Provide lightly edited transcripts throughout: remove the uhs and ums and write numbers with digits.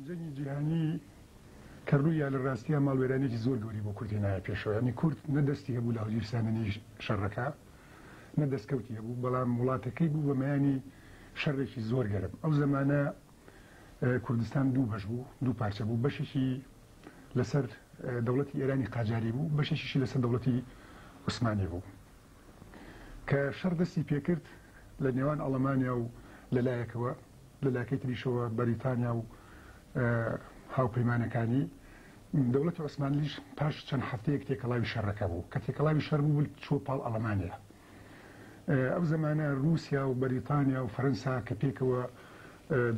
جەنگی جیهانی کە ڕوویە لە ڕاستیە ماڵوێرانێکی زۆر گەوری بۆ کوردی نایە پێشەوە، ینی کورد نەدەستی هەبوو لە هەڵگیرساننی شەڕەکە، نەدەستکەوتی هەبوو، بەڵام وڵاتەکەی بوو بە مەیانی شەڕێکی زۆر گەرم. ئەو زەمانە کوردستان دوو بەش بوو، دوو پارچە بوو، بەشێکی لەسەر دەوڵەتی ئێرانی قاجاری بوو، بەشێکیشی لەسەر دەوڵەتی عوسمانی بوو کە شەڕ دەستی پێکرد لە نێوان ئەڵەمانیا و لەلایەکەوە لەلایەکەی تریشەوە بەریتانیا و هاوپەیمانەکانی. دەوڵەتی عوسمانیش پاش چەند هەفتەیەک تێکەڵاوی شەڕەکە بوو کە تێکەڵاوی شەڕ بوو چوە پاڵ ئەڵەمانیا. ئەو زەمانە رووسیا و بەریتانیا و فەرەنسا کە پێکەوە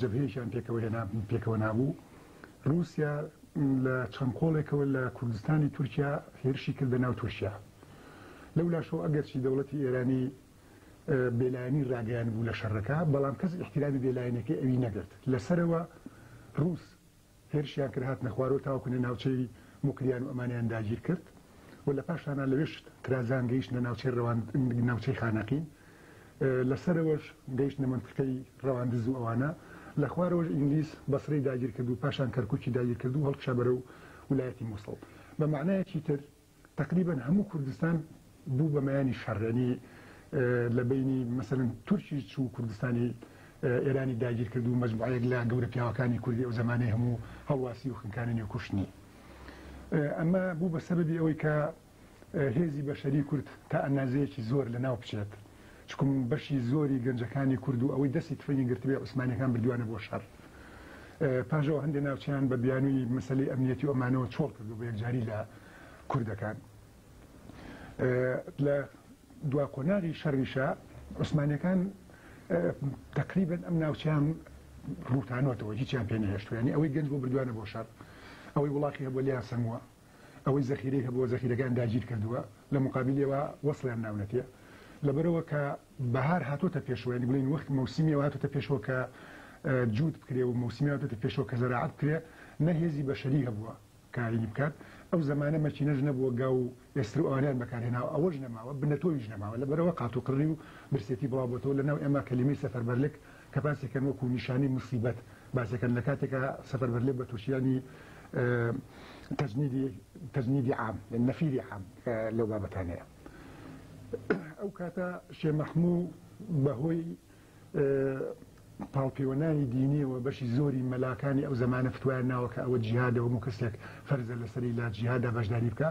جەبهەیەکیان پێکەوە نابوو، رووسیا لە چەند قۆڵێکەوە لە کوردستانی تورکیا هێرشی کردە ناو تورکیا. لەولاشەوە ئەگەرچی دەوڵەتی ئێرانی بێلایەنی ڕاگەیان بوو لە شەڕەکە، بەڵام کەس احترامی بێلایەنەکەی ئەوی نەگرت. لەسەرەوە رووس هێرشیان کرد هاتنە خوارەوە تاوەکو ناوچەی موکریان و ئەمانیان داگیر کرد و لە پاشانە لەوێش کرازان گەیشتە ناوچەی ناوچەی خانەقین، لەسەرەوەش گەیشتە منتقەی ڕەواندز و ئەوانە، لە خوارەوەش ئینگلیز بەسرەی داگیر کرد و پاشان کەرکووکی داگیر کرد و هەڵکشا بەرەو ویلایەتی مووسڵ. بە معنایەکی تر تقریبا هەموو کوردستان بوو بە مەیانی شەڕێنی لە بینی مەسەلەن تورکی چوو کوردستانی ئێرانی داگیر کرد و مەجموعەیەک لە گەورە پیاوەکانی کوردی ئەو زمانەی هەموو هەڵواسی و خنکاننی و کوشتنی. ئەمە بوو بە سەبەبی ئەوەی کە هێزی بەشەری کورد تا ئەندازەیەکی زۆر لەناو بچێت، چکم بەشی زۆری گەنجەکانی کورد و ئەوەی دەستی تفەنی گرتبێ عوسمانیەکان بردووانە بۆ شەڕ. پاشەوە هەندێک ناوچیان بە بیانووی مەسەلەی ئەمنیەتی و ئەمانەوە چۆڵ کردو بە یەکجاری لە کوردەکان. لە دوا کۆناغی شەڕیشە عوسمانیەکان تقریبا ئەم ناوچیان ڕوتانەوەتەوە، هیچیان پێ نەهێشتووە، ینی ئەوەی گەنج بۆ بردووانە بۆ شەڕ، ئەوەی وڵاقی هەبووە لیان سەنگووە، ئەوەی زەخیرەی هەبووە زەخیرەکان داگیر کردووە، لە مقابلەوە وەسڵیان ناونەتێ. لەبەرەوە کە بەهار هاتۆتە پێشەوە، ینی بڵین وەخت مەوسیمیەوە هاتۆتە پێشەوە کە جوود بکرێ و مەوسیمی هاتۆتە پێشەوە کە زەراعەت بکرێ، نەهێزی بەشەری هەبووە کارینی بکات. ئەو زمانە مەچینەش نەبووە، گا و ئێستر و ئەوانیان بەکارهێناوە، ئەوەش نەماوە، بنەتۆیش نەماوە، لەبەرەوە قاتوکڕی و برسێتی بڵاوبەتەوە لەناو ئێمە کەلیمەی سەفەربەرلێک کە باسێکەن وەکو نیشانی موسیبەت باسێکەن لە کاتێکە سەفەربەرلێک بە تووشیانی تەجنیدی عام نەفیری عام لەو بابەتانەیە. ئەو کاتە شێخ مەحموود بەهۆی پاڵپەیوەندانی دینیەوە بەشی زۆری مەلاکانی ئەو زمانە فتوایان ناوە کە ئەوە جیهادە و هەموو کەسێک فەرزە لەسەری لا جیهادا بەشداری بکە.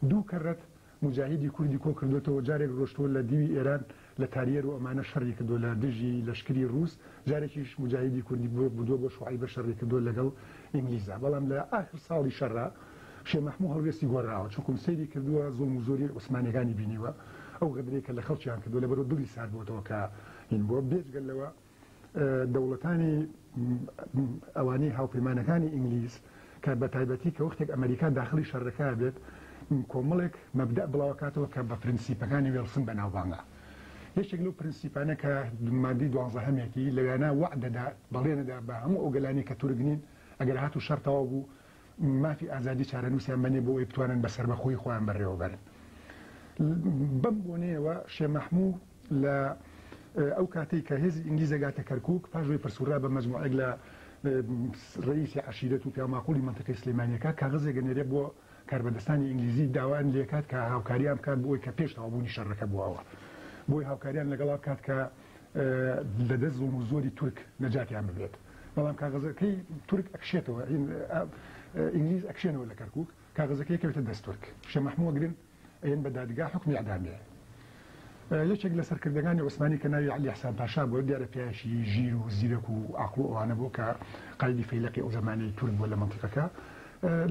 دوو کەڕەت مجاهیدی کوردی کۆ کردوێتەوە، جارێک ڕۆشتووە لە دیوی ئێران لە تاریەر و ئەمانە شەڕی کردو لە دژی لەشکری ڕووس، جارێکیش مجاهیدی کوردی بودووە بۆ شوعیبە شەڕی کردو لەگەڵ ئینگلیزا. بەڵام لە ئاخر ساڵی شەڕا شێخ مەحموود هەڵوێستی گۆڕاوە، چونکم سەیری کردووە زوڵم و زۆری عوسمانیەکانی بینیوە، ئەو غەدرەی کە لە خەڵکیان کردو لەبەرەوە دڵی سارد بۆتەوە کە هین بۆ بێجگەلەوە دەوڵەتانی ئەوانەی هاوپەیمانەکانی ئینگلیز کە بە تایبەتی کە وەختێک ئەمریکا داخلی شەڕەکە بێت کۆمەڵێک مەبدە بڵاوکاتەوە کە بە پرینسیپەکانی وێڵسن بەناوبانگە. یەکێک لەو پرینسیپانە کە مادەی 12 هەمێکی لەوێنە وعدەدا بەڵێنەدا بە هەموو ئەو گەلانی کە تورگنین ئەگەر هاتو شەڕتەوا بوو مافی ئازادی چارەنووسیان بەنێ بۆ ئەوەی بتوانن بەسەر بەخۆی خۆیان بەڕێوەبەرن. بەم بۆنەیەوە شێخ مەحموود لە ئەو کاتەی کە هێزی ئینگلیزە گاتە کەرکووک، پاشۆی پرسوورا بە مەجموعەیەک لە ڕئیسی عەشیرەت و پیاماقولی منتقەی سلێمانیەکە کاغەزێک گەنێرێ بۆ کاربەدەستانی ئینگلیزی داوایان لێکات کە هاوکاریان بکات بۆ ئەوەی کە پێش تەواوبوونی شەڕەکە بووەوە، بۆی هاوکاریان لەگەڵا بکات کە لەدەست زوڵم و زۆری تورک نەجاتیان ببێت. بەڵام کاغەزەکەی تورک ئەکشێتەوە، ئینگلیز ئەکشێنەوە لە کەرکووک، کاغەزەکەی کەوێتە دەست تورک. شێخ مەحموود گرن ئەیەن بە دادگا حکمی ئەعدامێ. یەکێک لە سەرکردەکانی عوسمانی کە ناوی عەلی ئەحسان پاشا بووە، دیارە پیاوێکی ژیر و زیرەک و عەقڵ و ئەوانە بوو کە قایدی فەیلقی ئەو زمانەی تورک بووە لە مەنتیقەکە.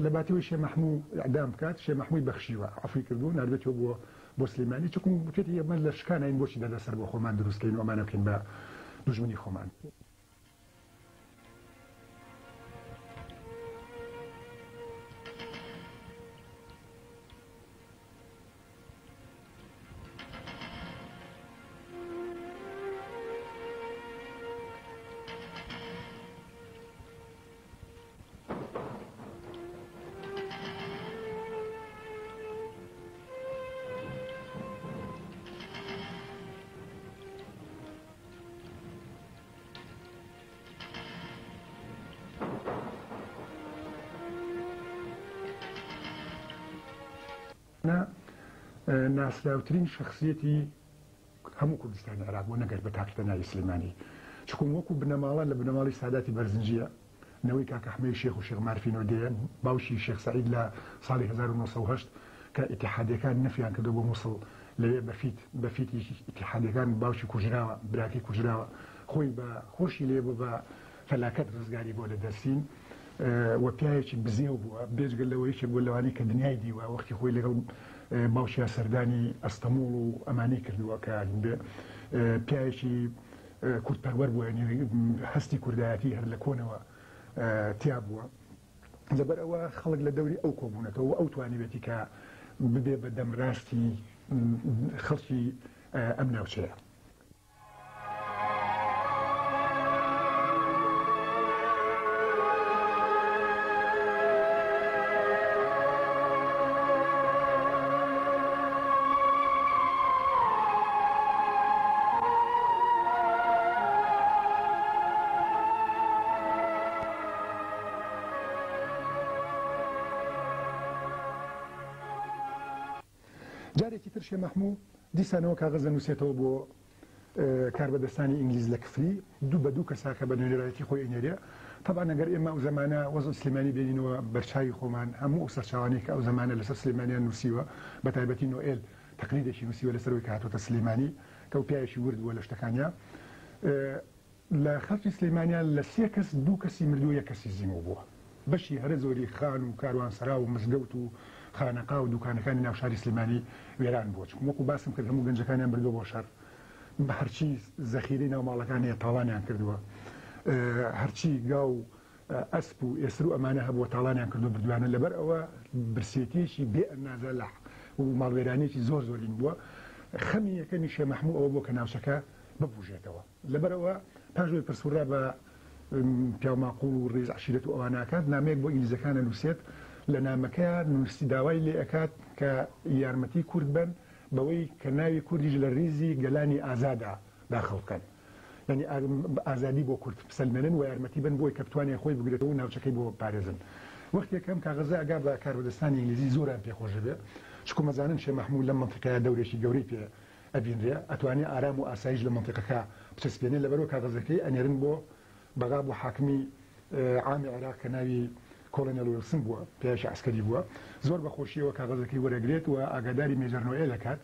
لە باتەوەی شێخ مەحموود ئیعدام بکات، شێخ مەحموودی بەخشیوە، عەفوی کردو، ناردێتەوە بۆ سلێمانی، چونکە وتێتی ئێمە لە شکانە این بۆچی دەدا سەر بۆ خۆمان دروستکەین و ئەمانە بکەین بە دوژمنی خۆمان. ناسراوترین شخصیەتی هەموو کوردستانی عێراق بۆ نەگەر بە تاقیتە ناوی سلێمانی چکۆم وەکو بنەماڵە لە بنەماڵی ساداتی بەرزنجیە نەوەی کاکە ئەحمەدی شێخ و شێخ مارفینۆ دێن باوشی شێخ سەعید لە ساڵی 1970 کە ئیتیحادیەکان نەفیان کردو بۆ مووسڵ لەوێ بەفیتی ئیتیحادیەکان باوکی کوژراوە براکی کوژراوە خۆی بە خۆشی لێ بوو بە فەلاکەت ڕزگاری بۆ لە دەرسین وە پیاوێکی بزێو بووە بێجگەل لەوەیەکی بۆ لەوانی کە دنیای دیوە وەختی خۆی لەگەڵ باوشیا سەردانی ئەستەموڵ و ئەمانەی کردووە کە پیاوێکی کوردپەروەر بووە هەستی کوردایەتی هەر لە کۆنەوە تیا بووە لەبەر ئەوە خەڵک لە دەوری ئەو کۆبوونەتەوە ئەو توانیبێتی کە ببێ بە دەمڕاستی خەڵکی ئەم ناوچەیە. جارێکی تر شێ مەحموو دیسانەوە کاغەزە نووسێتەوە بۆ کاربەدەستانی ئینگلیز لە کفری دوو بە دوو کەساکە بە نوێنەرایەتی خۆی ئێنێرێ طبعا ئەگەر ئێمە ئەو زمانە وەزع سلێمانی بێنینەوە بەرچاوی خۆمان هەموو سەرچاوانی کە ئەو زمانە لەسەر سلێمانیان نووسیوە بە تایبەتی نۆئێل تەقلیدێکی نووسیوە لەسەرەوەی کە هاتوۆتە سلێمانی کە ئەو پیاوێکی وردووە لە شتەکانیا لە خەڵکی سلێمانیان لە 3 کەس 2 کەسی مردووە 1 کەسی زیمۆ بووە بەشی هەرە زۆری خان و کاروانسەرا و مزگەوت و خانەقا و دوکانەکانی ناو شاری سلێمانی وێران بووە وەکو باسم کرد هەموو گەنجەکانیان بردووە بۆ شەر بە هەرچی زەخیرەی ناو ماڵەکانی تاڵانیان کردووە هەرچی گاو ئەسپ و ئێسر و ئەمانە هەبووە تاڵانیان کردو بردوانە لەبەر ئەوە برسێتیەکی بێ ئەندازە لە و ماڵوێرانێکی زۆر زۆرین بووە خەمی یەکەمی شێ مەحموو ئەوە بۆ کە ناوچەکە ببوژێتەوە لەبەر ئەوە پاشۆی پرسوورا بە پیاماقوڵ و ڕێز عشیرەت و ئەواناکات نامەیەک بۆ ئینگلیزەکانە نووسێت لە نامەکە نووسی داوای لێ ئەکات کە یارمەتی کورد بن بەوەی کە ناوی کوردیش لە ڕیزی گەلانی ئازادا داخڵ بکەن یعنی ئازادی بۆ کورد بسەلمێنن و یارمەتی بن بۆی کە بتوانێت خۆی بگرێتەوە و ناوچەکەی بۆ پارێزن وەختی یەکەم کاغەزە ئەگا بە کاربەدەستانی ئینگلیزی زۆران پێخۆش بێ چکو مەزانن شێ مەحموود لەم منتیقەیە دەورێکی گەورەی پێ ئەبینرێ ئەتوانێت ئارام و ئاسایش لە منتیقەکە بچەسپێنێت لەبەرەوە کاغەزەکەی ئەنێرن بۆ بەغا بۆ حاکمی عامی عێراق کە ناوی کۆلۆنێل ویلسن بووە پیاوێکی عسکەری بووە زۆر بە خۆشیەوە کاغەزەکەی وەرەگرێت و ئاگاداری مێجەر نۆئێل دەکات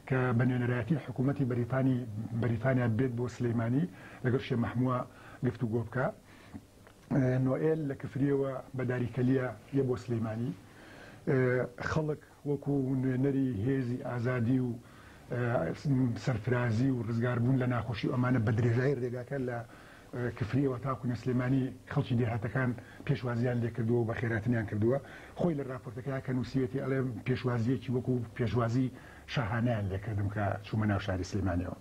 کە بە نوێنەرایەتی حکوومەتی بەریتانیا بێت بۆ سلێمانی لەگەڵ شێ مەحمووە گفتوگۆ بکە نۆئێل لە کفریەوە بەداریکەلیە یە بۆ سلێمانی خەڵک وەکو نوێنەری هێزی ئازادی و سەرفرازی و ڕزگاربوون لە ناخۆشی و ئەمانە بە درێژایی ڕێگاکە لە کفریەوە تاکو سلێمانی خەڵکی دێهاتەکان پێشوازیان لێ کردووە و بە خێراتنیان کردووە خۆی لە راپۆرتەکە کە نووسیوێتی ئەڵێ پێشوازیەکی وەکو پێشوازی شاهانیان لێکردم کە چوومە ناو شاری سلێمانیەوە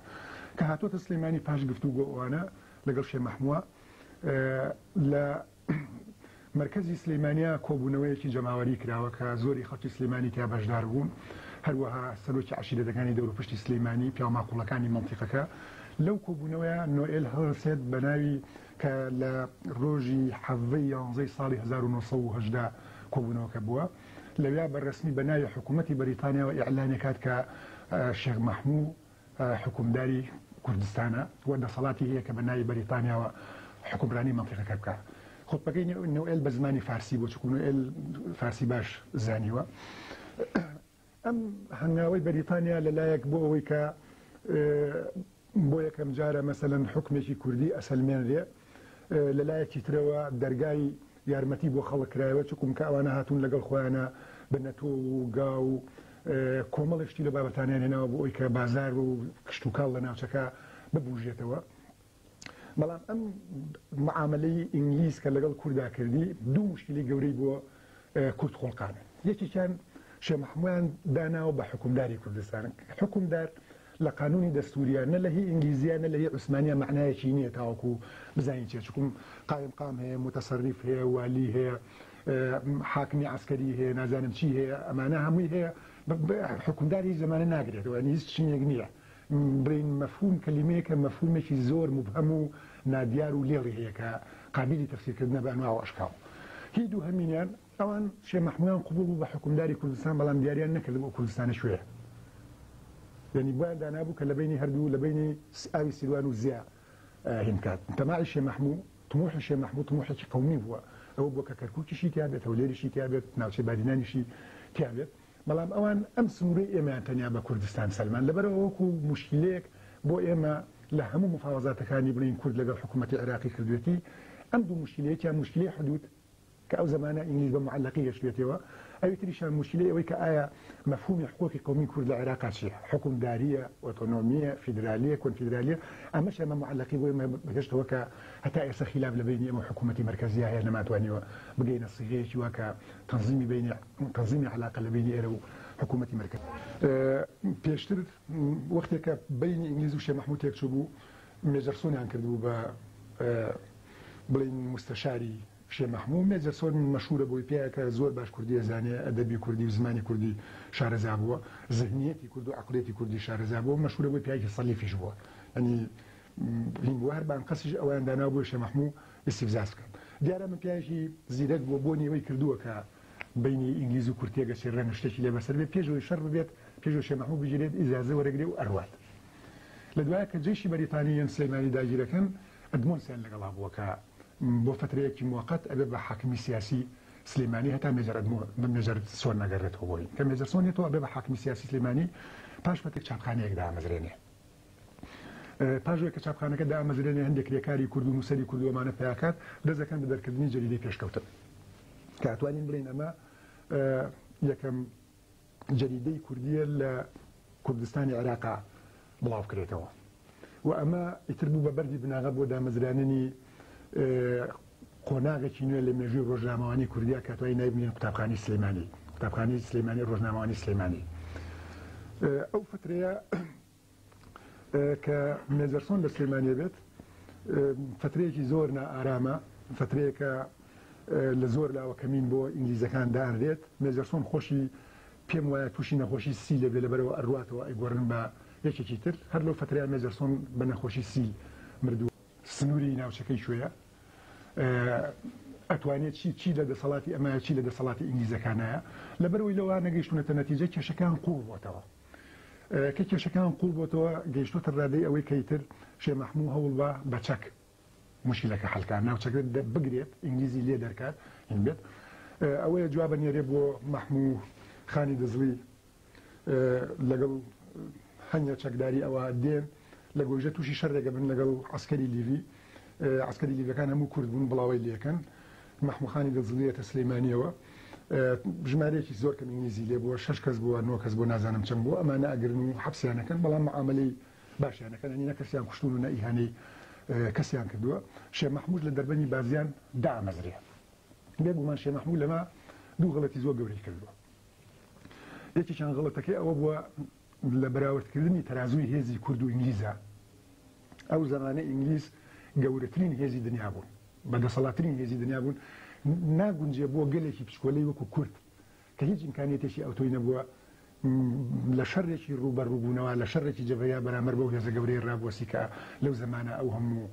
کە هاتوۆتە سلێمانی پاش گفتوگۆ ئەوانە لەگەڵ شێ مەحمووە لە مرکزی سلێمانیا کۆبوونەوەیەکی جەماوەری کراوە کە زۆری خەڵکی سلێمانی تیا بەشدار بوون هەروەها سەرۆکی عشیرەتەکانی دەوروپشتی سلێمانی پیاماقوڵەکانی مەنتیقەکە لەو کۆبوونەوەیە نۆئێل هەڵسێت بە ناوی کە لە ڕۆژی حەڤەی 11 ساڵی 1970 کۆبوونەوەکە بووە لەویا بەڕسمی بە ناوی حکوومەتی بەریتانیاوە ئیعلانێکات کە شێخ مەحموود حکومداری کوردستانە و دەسەڵاتی هەیە کە بە ناوی بەریتانیاوە حکومڕانی مەنتیقەکە بکات خۆپەکەی نۆئێل بە زمانی فارسی بۆ چکو نۆئێل فارسی باش زانیوە ئەم هەنگاوەی بەریتانیا لەلایەک بۆ ئەوەی کە بۆ یەکەم جارە مەسەلەن حکمێکی کوردی ئەسەلمێنرێ لەلایەکی ترەوە دەرگای یارمەتی بۆ خەڵک کرایەوە چکم کە ئەوانە هاتوون لەگەڵ خۆیانە بنەتۆ و گا و کۆمەڵشتی لە بابەتانیان هێناوە بۆ ئەوی کە بازار و کشت و کاڵ لە ناوچەکە ببوژێتەوە بەڵام ئەم معاملەی ئینگلیز کە لەگەڵ کووردا کردی دوو مشکلی گەورەی بۆ کورد خۆڵقانن یەکێکیان شێ مەحموودیان داناوە بە حکومداری کوردستان حکومدار لە قانونی دەستوریە نە لە هی ئینگلیزیە نە لە هی عوسمانیە معنایەکی نییە تاوەکو بزانین چێ چکم قایم قام هەیە متەسەریف هەیە والی هەیە حاکمی عسکەری هەیە نازانم چی هەیە ئەمانە هەمووی هەیە حکومداری زمانە ناگرێتەوە هیچ چینێک نییە برین مەفهوم کەلیمەیەکە مەفهومێکی زۆر مبهەم و نادیار و لێڵی هەیە کە قابلی تەفسیرکردنە بە ئەنواع و ئەشکاڵ هی دوو هەمینیان ئەوان شێ مەحموودیان قبول بوو بە حکومداری کوردستان بەڵام دیاریان نەکرد بۆ کوردستانە شوێ یعنی بۆیان دانابوو کە لە بینی هەردوو لە بینی ئاوی سیروان و زیا هینکات تەماعی شێ مەحموود طموحی شێ مەحموود طموحێکی قەومی بووە ئەوە بۆ کە کەرکووکیشی تیا بێت هەولێریشی تیا بێت ناوچەی بادینانیشی تیا بێت بەڵام ئەوان ئەم سنوورەی ئێمەیان تەنیا بە کوردستان سەلمان لەبەرەوە وەکو مشکلەیەک بۆ ئێمە لە هەموو مفاوەزاتەکانی بڵین کورد لەگەڵ حکوومەتی عێراقی کردوێتی ئەم دوو مشکلەیەکیان مشکلەی حدود کە ئەو زمانە ئینگلیز بە معلقی گەشتێتەوە ئەوی تریشان مشکلەی ئەوەی کە ئایا مەفهومی حقوقی قومی کورد لە عێراق چیە حکومداریە ئۆتۆنۆمیە فیدرالیە کۆنفیدرالیە ئەمەش ئەمە معلقی بۆ ئێمە بەگەشتەوە کە هەتا ئێستا خلاف لە بینی ئەمە حکوومەتی مرکزیە هەیە نەماتوانیوە بگەینە سیغەیەکی وا کە تەنظیمی علاقە لە بینی ئێرە و حکوومەتی مرکز پێشتر وەختێکە بینی ئینگلیز و شێ مەحموود تێکچوو بوو مێجەرسۆنیان کردبوو بە بڵین مستەشاری شێ مەحموود مێجەرسۆن مەشهورە بۆی پێیە کە زۆر باش کوردی ئەزانێ ئەدەبی کوردی و زمانی کوردی شارەزا بووە ذهنیەتی کورد و عەقڵێتی کوردی شارەزا بووە مەشهورە بۆی پیاوێکی سەلیفیش بووە ینی هین بووە هەر بانقەسیش ئەویان داناو بۆ شێ مەحموود ئیستیفزاز بکەن دیارە من پیاوێکی زیرەک بووە بۆ نیوەی کردووە کە بینی ئینگلیز و کورتێگە سێڕەنە شتێکی لێ بەسەر بێت پێشەوەی شەڕ ببێت پێشەوە شێ مەحموود بگیرێت ئیجازە وەرەگرێ و ئەڕوات لە دوایە کە جێشی بەریتانی یان سلێمانی داگیرەکەن ئەدمۆنسیان لەگەڵا بووە کە بۆ فترەیەکی موقت ئەبێ بە حاکمی سیاسی سلێمانی هەتا مێژەر سۆن نەگەڕێتەوە بۆی کە مێژەر سۆنێتەوە ئەبێ بە حاکمی سیاسی سلێمانی پاش فتێک چاپخانەیەک دامەزرێنێ پاژۆی کە چاپخانەکە دامەزرێنێ هەندێک کرێکاری کورد و نووسەری کورد و ئەمانە پیاکات دەزەکەن بە دەرکردنی جەریدەی پێشکەوتن کە ئەتوانین بڵین ئەمە یەکەم جەریدەی کوردیە لە کوردستانی عێراقا بڵاو کرێتەوە و ئەمە ئیتر بوو بە بەردی بناغە بۆ دامەزراننی قۆناغێکی نوێ لە مێژووی ڕۆژنامەوانی کوردیا کە توای نایبنین قوتابخانەی سلێمانی ڕۆژنامەوانی سلێمانی ئەو فترەیە کە مێجەرسۆن لە سلێمانیە بێت فترەیەکی زۆر نائارامە فترەیەکە لە زۆر لاوە کەمین بۆ ئینگلیزەکان دانرێت مێجەرسۆن خۆشی پێم وایە تووشی نەخۆشی سی لەبێ لەبەرەوە ئەڕواتەوە ئەیگۆڕن بە یەکێکی تر هەر لەو فترەیە مێجەرسۆن بە نەخۆشی سی مردووە سنووری ناوچەکەی شوێیە ئەتوانێت چی لە دەسەڵاتی ئەمە چی لە دەسەڵاتی ئینگلیزەکانایە لەبەرەوەی لەوە نەگەیشتونەتە نەتیجە کێشەکان قوڵ بۆتەوە کە کێشەکان قوڵ بۆتەوە گەیشتۆتە ڕادەی ئەوەی کەیتر شێ مەحموود هەوڵ بە بەچەک مشکلەکە حەلکان ناوچەکە بگرێت ئینگلیزی لێ دەرکات هین بێت ئەوەیە جوابە نێرێ بۆ مەحموود خانی دەزڵی لەگەڵ هەنگە چەکداری ئەوە دێن لە گۆژە تووشی شەڕێگە بن لەگەڵ عسکەری لیڤی عسکەری لیڤەکان هەموو کورد بوون بڵاوی لێکەن مەحموود خانی دەزڵیەتە سلەیمانیەوە ژمارەیەکی زۆر کەم ئینگلیزی لێ بووە 6 کەس بووە 9 کەس بۆ نازانم چەند بوو ئەمانە ئەگرن و حەبسیانەکەن بەڵام معاملەی باشیانەکەن ئەنی نە کەسیان کوشتون و نە ئیهانەی کەسیان کردووە شێ مەحموود لە دەربەنی بازیان دامەزرێ بێگومان شێ مەحموود لەمە دوو غەڵەتی زۆر گەورەی کردووە یەکێکیان غەڵەتەکەی ئەوە بووە لە بەراوردکردنی تەرازوی هێزی کورد و ئینگلیزە ئەو زمانە ئینگلیز گەورەترین هێزی دنیا بوون بەدەسەڵاتترین هێزی دنیا بوون ناگونجێ بۆ گەلێکی پشکۆلەی وەکو کورد کە هیچ ئیمکانیەتێکی ئەوتۆی نەبووە لە شەڕێکی ڕوبەڕووبوونەوە لە شەڕێکی جەبەیە بەرامبەر بەو هێزە گەورەی ڕابوەسی کە لەو زمانە ئەو هەموو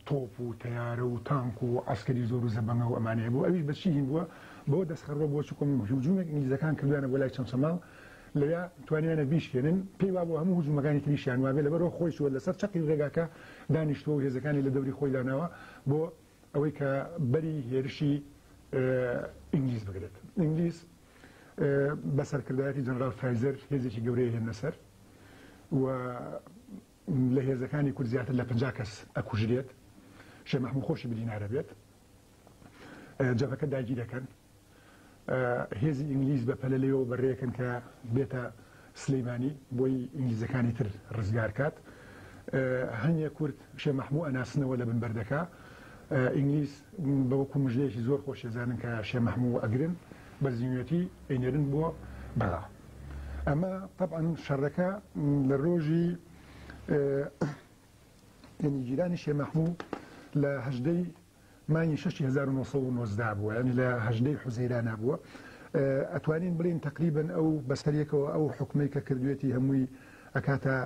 تۆپ و تەیارە و تانک و عسکەری زۆر و زەبەنگە و ئەمانەیە بوو ئەویش بەچی هین بووە بۆ دەستخەڕۆ بۆ چکۆم هجوومێک ئینگلیزەکان کردوانە بۆ لای چەند سەماڵ لەوێ توانیانە بیشکێنن پێی وا بۆ هەموو هجوومەکانی تریشیان وابێ لەبەرەوە خۆی شووە لەسەر چەقی ڕێگاکە دانیشتۆ و هێزەکانی لە دەوری خۆی داناوە بۆ ئەوەی کە بەری هێرشی ئینگلیز بگرێت ئینگلیز بەسەرکردایەتی جەنەرال فرایزەر هێزێکی گەورەی هێنە سەر و لە هێزەکانی کورد زیاتر لە 50 کەس ئەکوژرێت شێ مەحموود خۆشی بلینارە بێت جەبهەکە داگیرەکەن هێزی ئینگلیز بە پەلەلەوە بەڕێکن کە بێتە سلەیمانی بۆی ئینگلیزەکانی تر ڕزگار کات هەنیە کورد شێ مەحموود ئەناسنەوە لە بنبەردەکە ئینگلیز بە وەکو مژدەیەکی زۆر خۆشێزانن کە شێ مەحموود ئەگرن بە زیینەتی ئەینێرن بۆ بەڵا ئەمە طبعا شەڕەکە لە ڕۆژی یعنی جیرانی شێ مەحموود لە هەژدەی مانگی 1990 بووە ینی لە هەژدەی حوزەیرانە بووە ئەتوانین بڵین تقریبا ئەو بەسەریەکەوە ئەو حکومەی کە کردوێتی هەمووی ئەکاتە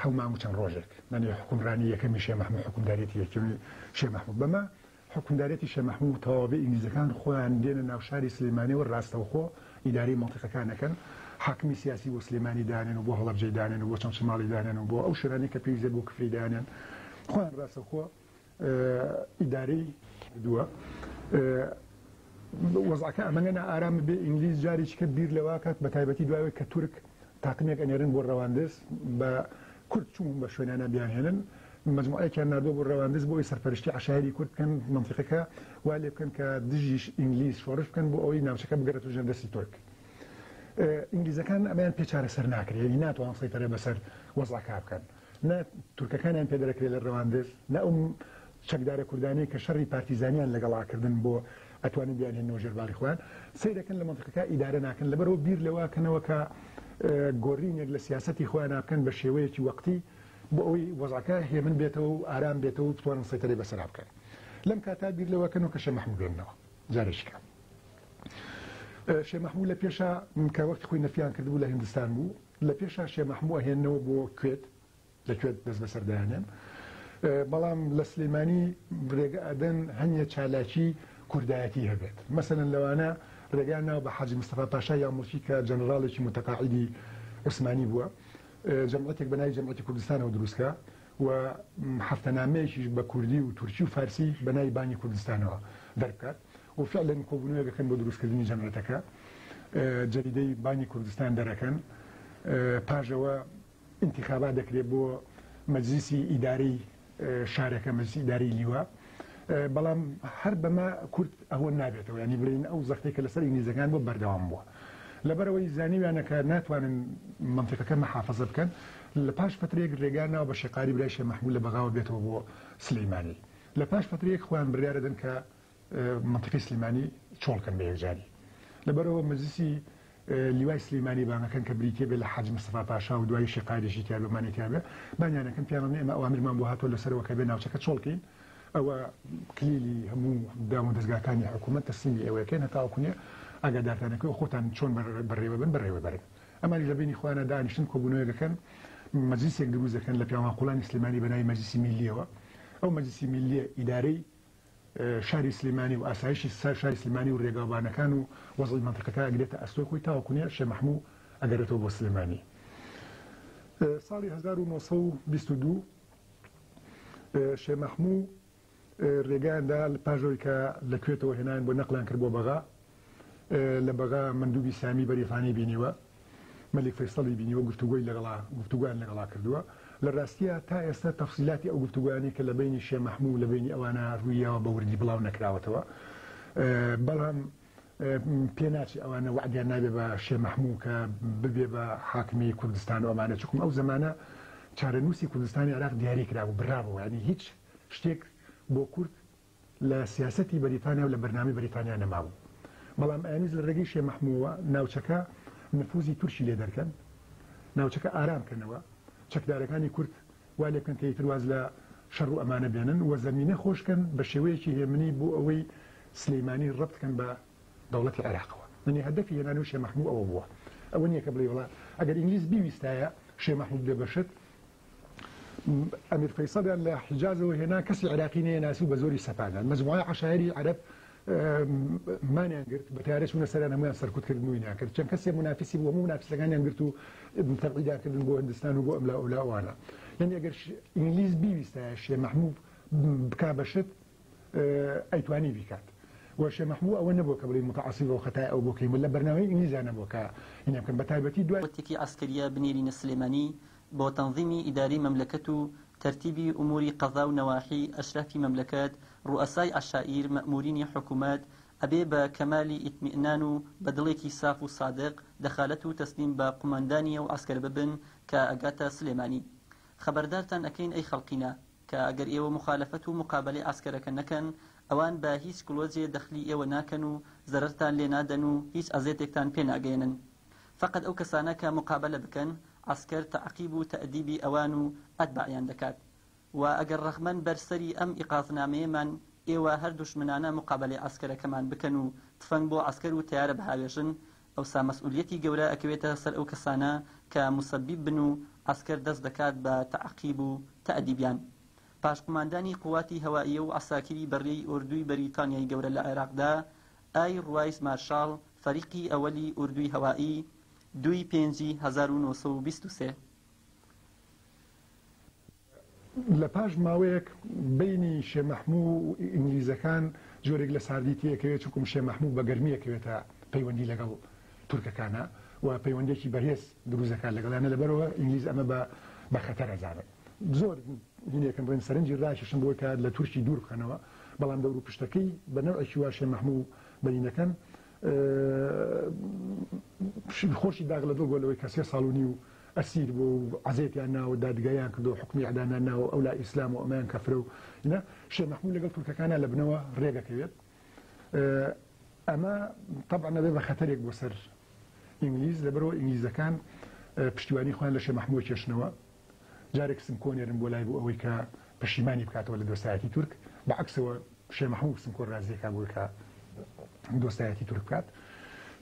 حەومام و چەند ڕۆژێک ینی حکومڕانی یەکەمی شێ مەحموود حکومداریەتی یەکەمی شێ مەحموود بەمە حکومدارێتی شێخ مەحموود تەواوی ئینگلیزەکان خۆیان دێنە ناو شاری سلێمانی و ڕاستەوخۆ ئیداری مەنتیقەکانەکەن حاکمی سیاسی بۆ سلێمانی دانێن و بۆ هەڵەبجەی دانێن و بۆ چەند شماڵی دانێن و بۆ ئەو شوێنانی کە پێویستە بۆ کفری دانێن خۆیان ڕاستەوخۆ ئیدارەی دووە وەزعەکە ئەمەنە ئارام بێ ئینگلیز جارێکی کە بیر لەوا کات بە تایبەتی دوایەوە کە تورک تاقمێک ئەنێرن بۆ ڕەواندز بە کورد چوون بە شوێنانە بیانهێنن مجموعەیەکیان نردووە بۆ ڕەواندز بۆ ئەوی سەرپەرشتی عەشایری کورد بکەن مەنتیقەکە وا لێ بکەن کە دژیش ئینگلیز شۆڕش بکەن بۆ ئەوەی ناوچەکە بگەڕێتەوە ژێر دەستی تورک ئینگلیزەکان ئەمەیان پێ چارەسەر ناکرێت یعنی ناتوانن سەیطرە بەسەر وەزعەکە بکەن نە تورکەکانیان پێ دەرەکرێت لە ڕەواندز نە ئەو چەکدارە کوردانی کە شەڕی پارتیزانیان لەگەڵاکردن بۆ ئەتوانین بیانهێنەوە ژێرباڵی خۆیان سەیرەکەن لە مەنتیقەکە ئیدارە ناکەن لەبەرەوە بیر لەواکەنەوە کە گۆڕینێک لە سیاسەتی خۆیان نابکەن بە شێوەیەکی وەقتی بۆ ئەوەی وەزعەکە هێمن بێتەوە و ئارام بێتەوە و بتوانن سەیطرەی بەسەر بکەن لەم کاتا بیر لەواکەنەوە کە شێخ مەحموود بێنەوە جارێکیکە شێخ مەحموود لە پێشە کە وەختی خۆی نەفیان کردبوو لە هیندستان بوو لە پێشە شێخ مەحموود هێننەوە بۆ کوێت لەکوێت دەست بەسەردایانێن بەڵام لە سلێمانی ڕێگە ئەدەن هەنیە چالاکی کوردایەتی هەبێت مەسەلەن لەوانە ڕێگان ناو بە حاجی مستەفا پاشا یا موشی کە جەنەراڵێکی متەقاعیدی عوسمانی بووە جەمعەتێک بەناوی جەمعەتی کوردستانەوە دروستکە و هەفتەنامەیەکیش بە کوردی و تورکی و فارسی بەناوی بانی کوردستانەوە دەربکات و فعلا کۆبوونەوەیەکەکەن بۆ دروستکردنی جەمعەتەکە جەریدەی بانی کوردستان دەرەکەن پاژەوە انتخابات دەکرێت بۆ مەجلیسی ئیدارەی شارەکە مەجلیسی ئیدارەی لیوە بەڵام هەر بەما کورد ئەوە نابێتەوە ینی بڵین ئەو زەختێکە لەسەر ئینگلیزەکان بۆ بەردەوام بووە لەبەرەوەی زانیویانەکە ناتوانن منتیقەکە محافظە بکەن لە پاش فترێک ڕێگانەوە بە شێقاری برای شێخ مەحموود لە بەغاوە بێتەوە بۆ سلەیمانی لە پاش فترێک خۆیان بڕیارەدەن کە منتیقی سلەیمانی چۆڵکەن بە یەکجاری لەبەرەوە مەجلیسی لیوای سلەیمانی بانەکەن کە بریتێ بێ لە حاج مستەفا پاشا و دوای شێقاریشی تیا بەمانی تیا بێ بانیانەکەن پیانڵێ ئێمە ئەوامرمان بۆ هاتۆ لەسەرەوە کە بێ ناوچەکە چۆڵکەین ئەوە کلیلی هەموو دام و دەستگاکانی حکوومەت تەسلیمی ئێوەکەن هەتاوەکوونێ ئاگادارتانەکەی خۆتان چۆن بەڕێوە بن بەڕێوە بەرن ئەمانی لە بینی خۆیانە دانیشتن کۆبوونەوەیەکەن مەجلیسێک دروست دەکەن لە پیاوان قوڵانی سلێمانی بەناوی مەجلیسی میلیەوە ئەو مەجلیسی میلیە ئیدارەی شاری سلێمانی و ئاسایشی شاری سلێمانی و ڕێگاوبانەکان و وەزڵی مەنتیقەکە ئەگرێتە ئەستۆکۆی تاوەکوونێ شێخ مەحموود ئەگەرێتەوە بۆ سلێمانی ساڵی 1922 شێخ مەحموود ڕێگایاندا پاژۆی کە لەکوێتەوە هێنان بۆ نەقلان کرد بۆ بەغا لە بەغا مندوبی سامی بەریفانی بینیوە مەلیک فەیسەڵی بینیوە گفتوگویان لەگەڵا کردووە لە ڕاستیە تا ئێستا تەفسیلاتی ئەو گفتوگویانی کە لە بینی شێخ مەحموود لە بینی ئەوانە ڕوویەوە بە وردی بڵاو نەکراوەتەوە بەڵام پێ ناچی ئەوانە وعدیان نابێ بە شێخ مەحموود کە ببێ بە حاکمی کوردستان و ئەمانە چکم ئەو زمانە چارەنووسی کوردستانی عێراق دیاری کرابوو بڕابوو ینی هیچ شتێک بۆ کورد لە سیاسەتی بەریتانیا و لە بەرنامەی بەریتانیا نەمابوو بەڵام ئەمیز لە ڕێگەی شێخ مەحموودەوە ناوچەکە نفوزی تورکی لێ دەرکەن ناوچەکە ئارامکردنەوە چەکدارەکانی کورد وا لێ بکەن کە ئیتر واز لە شەڕ و ئەمانە بێنن و زەمینە خۆشکەن بە شێوەیەکی هێمنی بۆ ئەوەی سلەیمانی ڕەبت بکەن بە دەوڵەتی عێراقەوە منی هەدەفی هێنانی شێخ مەحموود ئەوە بووە ئەوە نییە کە بڵێ وڵا ئەگەر ئینگلیز بیویستایە شێخ مەحموود لێ بەشت ئەمیر فەیسەڵیان لە حیجازەوە هێنا کەسی عێراقی نەهێناسی و بە زۆری سەپاندان مەجموعەی عەشایری عەرەب مانیان گرت بە تارێک چوونە سەران هەمویان سەرکوتکردنەوەی ناکرد چەند کەسێ منافسی بوو هەموو منافسەکانیان گرت و تەبعیداکردن بۆ هیندستان و بۆ ئەملا ئەوانە یعنی ئەگەر ئینگلیز بیویستایە شێخ مەحموود بکا بەشت ئەیتوانی بیکات و شێخ مەحموود ئەوە نەبووە کە بڵێ متعەسیبە و خەتای ئەو بۆکەی لە بەرنامەی ئینگلیزیان نەبووە کە هینە بکەن بە تایبەتی دوای وەتێکی عسکەریە بنێرینە سلێمانی بۆ تەنظیمی ئیداری مەملەکەت و ترتیبی ئوموری قەضا و نەواحی ئەشرافی مەملەکەت ڕوئەسای عەشائیر مەئمورینی حکوومەت ئەبێ بە کەمالی ئیتمئنان و بەدڵێکی ساف و صادق دەخالەت و تەسلیم بە قوماندانی و عسکەر ببن کە ئەگاتە سلێمانی خەبەردارتان ئەکەین ئەی خەڵقینە کە ئەگەر ئێوە مخالەفەت و مقابلەی عسکەرەکە نەکەن ئەوان بە هیچ کلۆجێ دەخلی ئێوە ناکەن و زەرەرتان لێ نادەن و هیچ ئەزێتێکتان پێ ناگەێنن فقط ئەو کەسانە کە مقابلە بکەن عسکەر تەعقیب و تەئدیبی ئەوان و ئەتباعیان دەکات و ئەگەر ڕەخمەن بەرسەری ئەم ئیقازنامەیەمان ئێوە هەر دوشمنانە مقابلەی عسکەرەکەمان بکەن و تفەنگ بۆ عسکەر و تیارە بەهاوێژن ئەوسا مەسئولیەتی گەورە ئەکەوێتە سەر ئەو کەسانە کە مسەبیب بن و عسکەر دەست دەکات بە تەعقیب و تەئدیبیان پاشقماندانی قواتی هەواییە و عساکری بەڕێی ئوردوی بەریتانیای گەورە لە عێراقدا ئای ڕوایس مارشال فەریقی ئەوەلی ئوردوی هەوایی 2/5/1923 لە پاش ماوەیەک بینی شێ مەحموود و ئینگلیزەکان جۆرێک لە ساردیتیەکەوێت چونکم شێ مەحموود بە گەرمیەکەوێتە پەیوەندی لەگەڵ تورکەکانە و پەیوەندێکی بەرهێز دروستەکان لەگەڵیانە لەبەرەوە ئینگلیز ئەمە بە خەتەرەزانێت زۆر هینێکم بڵێن سەرنجی ڕاششم بۆ کات لە تورکی دوور بکەنەوە بەڵام دەور و پشتەکەی بە نەوەکی وا شێ مەحموود بەینەکەن خۆشی داغ لە دڵ بۆ لەوەی کە 3 ساڵونی و ئەسیر بۆ عزێتیان ناوە دادگایان کردو حکمی عدانان ناوە ئەو لا ئیسلام و ئەمەیان کەفرە و شێ مەحموود لەگەڵ تورکەکانە لە بنەوە ڕێگەکەوێت ئەمە طبعا نەبێ بە خەتەرێک بۆ سەر ئینگلیز لەبەرەوە ئینگلیزەکان پشتیوانی خۆیان لە شێ مەحموود کێشنەوە جارێک سمکۆنێرن بۆ لای بۆ ئەوەی کە پەشیمانی بکاتەوە لە دۆستایەتی تورک بەعکسەوە شێ مەحموود سمکۆ ڕازیەکە بۆی کە دۆستایەتی تورک بکات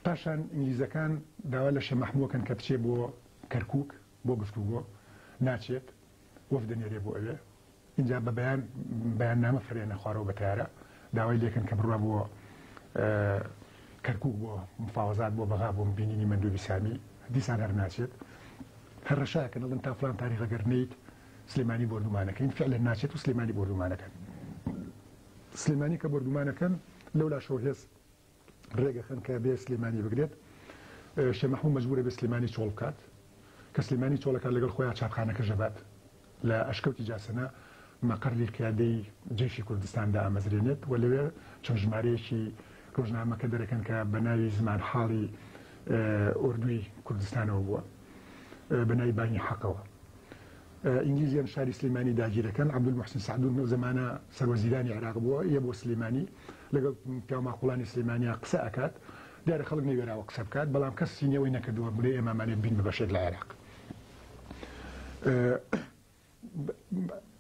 پاشان ئینگلیزەکان داوا لە شێ مەحموودکەن کە بچێ بۆ کەرکووک بۆ گفتوگۆ ناچێت وەفدە نێرێ بۆ ئەوێ اینجا بە بەیاننامە فەرێنە خوارەوە بەتیارە داوای لێکن کە بڕوا بۆ کەرکووک بۆ مفاوەزات بۆ بەغا بۆ بینینی مندوبی سامی دیسان هەر ناچێت هەر ڕەشایەکە دەڵێن تا فلان تاریخ ئەگەر نەیت سلێمانی بردومانەکەین فعلا ناچێت و سلێمانی بردومانەکەن سلێمانی کە بردومانەکەن لەولا شەو هێز ڕێگەخەن کە بێ سلێمانی بگرێت شێ مەحموود مەجبورە بێ سلێمانی چۆڵ بکات کە سلێمانی چۆڵەکان لەگەڵ خۆیان چاپخانەکە ژەبات لە ئەشکەوتی جاسەنە مەقەرلی قیادەی جێشی کوردستاندا ئامەزرێنێت و لەوێ چەند ژمارەیەکی ڕۆژنامەکە دەرەکەن کە بە ناوی زمان حاڵی ئوردوی کوردستانەوە بووە بە ناوی بانی حەقەوە ئینگلیزیان شاری سلێمانی داگیرەکەن عەبدولموحسین سەعدون لەو زەمانە سەروەزیرانی عێراق بووە یە بۆ سلێمانی لەگەڵ پیاماقوڵانی سلێمانیا قسە ئەکات دیارە خەڵک نەوێراوە قسە بکات بەڵام کەس سینەوەی نەکردووە بڵێ ئێمەمانێ بین بە بەشێک لە عێراق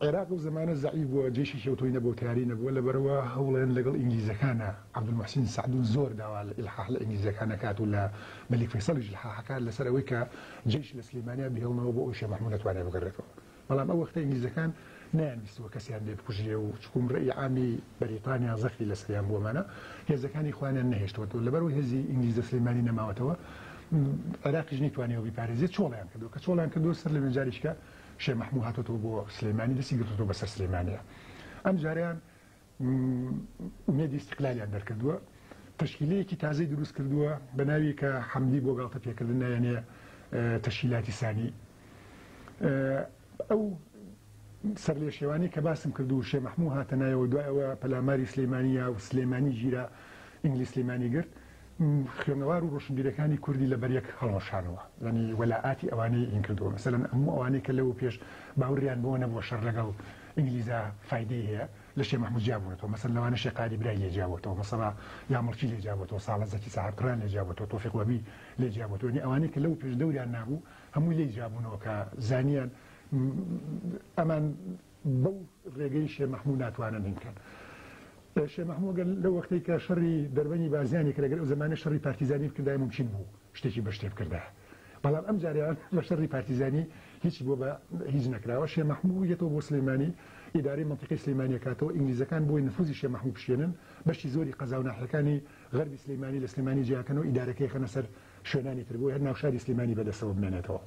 عێراق و زمانە زەعیف بووە جێشی شەوتۆی نەبوو تیاری نەبووە لەبەرەوە هەوڵێن لەگەڵ ئینگلیزەکانە عەبدولموحسین سەعدون زۆر داوا لە ئیلحاح لە ئینگلیزەکانە کات و لە مەلیک فەیسەڵیش ئیلحاحەکات لەسەر ئەوەی کە جێش لە سلێمانیا بهێڵنەوە بۆ ئەو شێ مەحموود نەتوانێت بگەڕێتەوە بەڵام ئەو وەختە ئینگلیزەکان نایانویستوە کەسیان لێ بکوژێ و چکوم ڕێی عامی بەریتانیا زەخی لەسەریان بووەمانە هێزەکانی خۆیان نەهێشتوە لەبەرەوەی هێزی ئینگلیزە سلێمانی نەماوەتەوە عێراقیش نەیتوانێەوە بیپارێزێت چۆڵیان کردو کە چۆڵیان کردو سەر لە وێنجاریشکە شێ مەحموود هاتۆتەوە بۆ سلێمانی دەستی گرتووە بەسەر سلێمانیە ئەم جاریان ئومێدی استیقلالیان دەرکردووە تەشکیلەیەکی تازەی دروست کردووە بە ناوی کە حەمدی بۆ گاڵتە پێکردن نایەنێ تەشکیلاتی سانی ئەو سەر لێ شێوانی کە باسم کردو شێ مەحموود هاتە نایەوە دوایەوە پەلاماری سلێمانیە و سلێمانی ژیرە ئینگلیز سلێمانی گرت خوێنەوار و ڕۆشنبیرەکانی کوردی لە بەریەک هەڵەشانەوە ینی وەلاعاتی ئەوانەی ئین کردووە مەسەلەن هەموو ئەوانەی کە لەوە پێش باوریان بۆ نەبووە شەڕ لەگەڵ ئینگلیزا فایدەی هەیە لە شێ مەحموود جیابوونەوە مەسەن لەوانە شێقاری برای لێجیاوەتەوە مەسەڵا یامەڵکی لێجیاوەتەوە ساڵە زەکی ساحەبقران لێجیاوەتەوە تۆفیق وەبی لێجیاوەتەوە ئەوانەی کە لەو پێش دەوریان نابوو هەمووی لێجیابوونەوە کە زانیان ئەمان بەو ڕێگەی شێ مەحموود ناتوانن هینکەن شێ مەحموود لەو وەختەی کە شەڕی دەربەنی بازیانی کە لەگەڵ ئەو زمانە شەڕی پارتیزانی بکردای ممکن بوو شتێکی بە شتێ بکردا بەڵام ئەم جاریان لە شەڕی پارتیزانی هیچی بۆ بە هیچ نەکراوە شێ مەحموود یەتەوە بۆ سلێمانی ئیدارەی منتیقی سلێمانی کاتەوە ئینگلیزەکان بۆی نفوزی شێ مەحموود بشێنن بەشی زۆری قەزا و ناحیەکانی غەربی سلێمانی لە سلێمانی جیاکەنەوە ئیدارەکەی خەنە سەر شوێنانی تر بۆ هەر ناوشاری سلێمانی بەدەستەوە بمێنێتەوە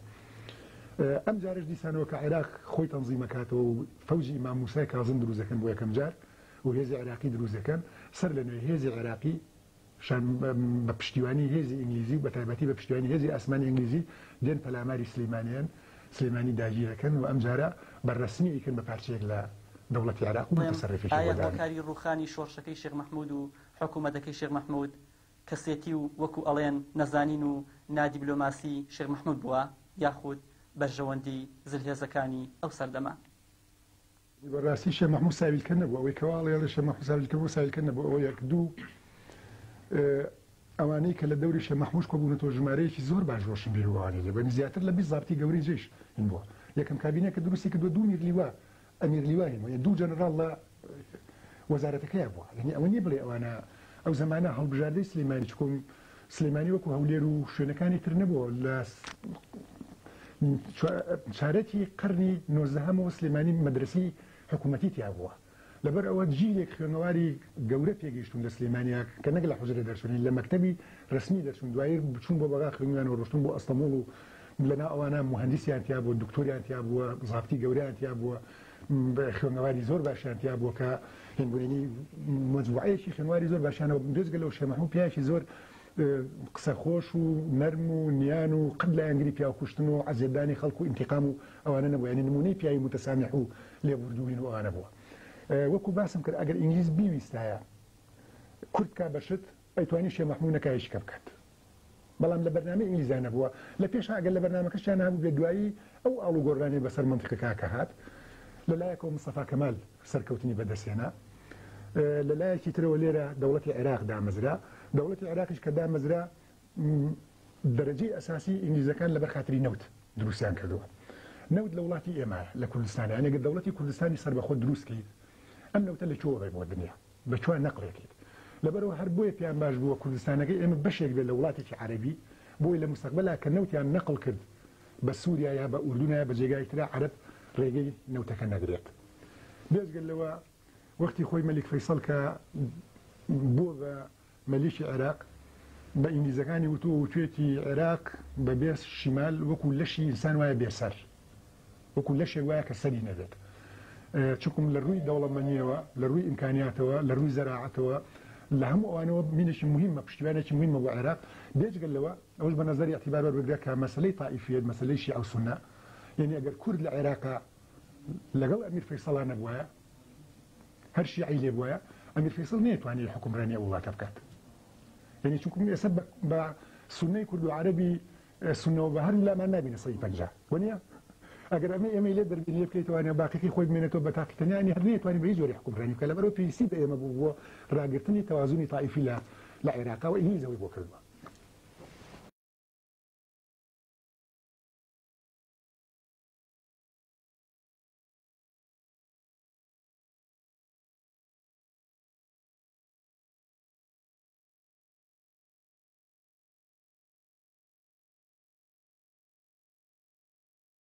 ئەم جارش دیسانەوە کە عێراق خۆی تەنزیمەکاتەوە و فەوجی ئیمام موسای کاظم دروستەکەن بۆ یەکەم جار و هێزی عێراقی دروستەکەن سەر لە نوێ هێزی عێراقی شان بە پشتیوانی هێزی ئینگلیزی و بە تایبەتی بە پشتیوانی هێزی ئاسمانی ئینگلیزی دێن پەلاماری سلێمانیان سلێمانی داگیرەکەن و ئەم جارە بەڕەسمی ئیکن بە پارچەیەک لە دەوڵەتی عێراق و متەسەرریفیش ئایا هۆکاری ڕوخانی شۆڕشەکەی شێخ مەحموود و حکوومەتەکەی شێخ مەحموود کەسێتی و وەکو ئەڵێن نەزانین و نادیبلۆماسی شێخ مەحموود بووە یاخود بەرژەوەندی زلهێزەکانی ئەو سەردەما بەڕاستی شێخ مەحموود ساویلکە نەبووە ئەوەی کەواڵێ لە شێخ مەحموود ساویلکە نەبووە ئەوە یەک دوو ئەوانەی کە لە دەوری شێخ مەحموود کۆبوونەتەوە ژمارەیەکی زۆر باش ڕۆشنبیر وانێ لێ بەنی زیاتر لە 20 زابطی گەورەی جێش هین بووە یەکەم کابینەکە دروستی کردووە دوو میرلیوا ئەمیر لیوا هین وە دوو جەنەڕاڵ لە وەزارەتەکەیە بووە یعنی ئەوە نیە بڵێ ئەوانە ئەو زەمانە هەڵبژاردەی سلێمانی چکۆم سلێمانی وەکو هەولێر و شوێنەکانی تر نەبووە لە چارەتی قەرنی 19ەمەوە سلێمانی مەدرسەی حکوومەتی تیا بووە لەبەر ئەوە جیلێک خوێنەواری گەورە پێگەیشتون لە سلێمانیا کە نەک لە حوجرە دەرچوونی لە مەکتەبی ڕسمی دەرچوون دوایی بچوون بۆ بەغا خوێنیان و ڕۆشتون بۆ ئەستەمۆڵ و لەنا ئەوانە مهندسیان تیا بووە دکتۆریان تیا بووە زابطی گەورەیان تیا بووە خوێنەواری زۆر باشیان تیا بووە کە هێنبوونی مەجموعەیەکی خوێنەواری زۆر باشیانەوە دەستگە لەو شێخ مەحموود پیاوێکی زۆر قسە خۆش و نەرم و نیان و قەت لە ئەنگری پیا کوشتن و عەزێدانی خەڵک و ئینتیقام و ئەوانە نەبووە یعنی نمونەی پیاوی متەسامح و لێبوردووین و ئەوانە بووە وەکو باسم کرد ئەگەر ئینگلیز بیویستایە کورد کا بەشت ئەیتوانی شێخ مەحموود نەکایشی کە بکات بەڵام لە بەرنامەی ئینگلیزانە بووە لە پێش ئەگەر لە بەرنامەکەشیان هەبوو بێ دوایی ئەو ئاڵوگۆڕانی بەسەر مەنتیقەکە کە هات لەلایەکەوە مستەفا کەمال سەرکەوتنی بەدەستێنا لەلایەکی ترەوە لێرە دەوڵەتی عێراق دامەزرا دەوڵەتی عێراقیش کە دامەزرا دەرەجەی ئەساسی ئینگلیزەکان لەبەر خاتری نەوت دروستیان کردووە نەوت لە وڵاتی ئێمە لە کوردستان یعنی ئەگەر دەوڵەتی کوردستانی سەربەخۆ دروستکەیت ئەم نەوتە لە کوێ بۆ دنیا بە کوێ نەقڵێکیت لەبەرەوە هەر بۆیە پیان باش بووە کوردستانەکەی ئێمە بەشێک بێت لە وڵاتێکی عەرەبی بۆی لە مستەقبەلا کە نەوتیان نەقڵ کرد بە سووریا یا بە ئوردونە بە جێگای ترا عەرەب ڕێگەی نەوتەکە نەگرێت بێجگەل لەوە وەختی خۆی مەلیک فەیسەڵ کە بۆ بە مەلیکی عێراق بە ئینگلیزەکانی وتووە توێتی عێراق بە بێ شیمال وەکو لەشی ئینسان وایە بێسەر وەکو لەشێک وایە کە سەری نەبێت چکم لە ڕووی دەوڵەمەندیەوە لە ڕووی ئیمکانیاتەوە لە ڕووی زەراعەتەوە لە هەموو ئەوانەوە مینێکی مهمە پشتیوانێکی مهمە بۆ عێراق بێجگەل لەوە ئەوش بە نەزەری اعتیبار وەربگرێت کە مەسەلەی تائیفیەت مەسەلەی شیعە و سونە یعنی ئەگەر کورد لە عێراقا لەگەڵ ئەمیر فەیسەڵا نەبووایە هەر شیعی لێ بووایە ئەمیر فەیسەڵ نەیەتوانێت حکومڕانی ئەو وڵاتە بکات یعنی چونکە ئێستا بە سونەی کورد و عەرەبی سونەوە بە هەر لامان نابینە سەی پەنجا وەنیە ئەگەر ئەمە لێ دەربینی بکەیتوانە باقیەکەی خۆی بمێنێتەوە بە تاقیتەنیانی هەر نەیەتوانی بە هیچ جۆری حکومڕانی بکات لەبەرەوە پێویستی بە ئێمە بوو بۆ ڕاگررتنی تەوازونی تائیفی لە عێراقا و ئینگلیزەوەی بۆ کردووە